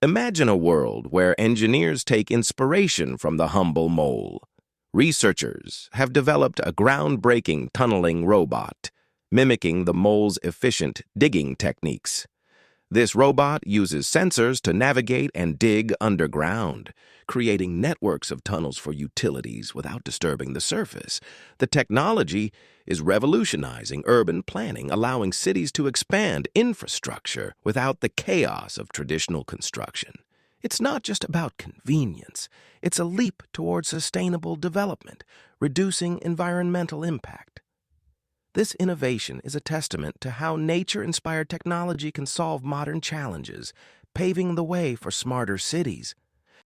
Imagine a world where engineers take inspiration from the humble mole. Researchers have developed a groundbreaking tunneling robot, mimicking the mole's efficient digging techniques. This robot uses sensors to navigate and dig underground, creating networks of tunnels for utilities without disturbing the surface. The technology is revolutionizing urban planning, allowing cities to expand infrastructure without the chaos of traditional construction. It's not just about convenience, it's a leap toward sustainable development, reducing environmental impact. This innovation is a testament to how nature-inspired technology can solve modern challenges, paving the way for smarter cities.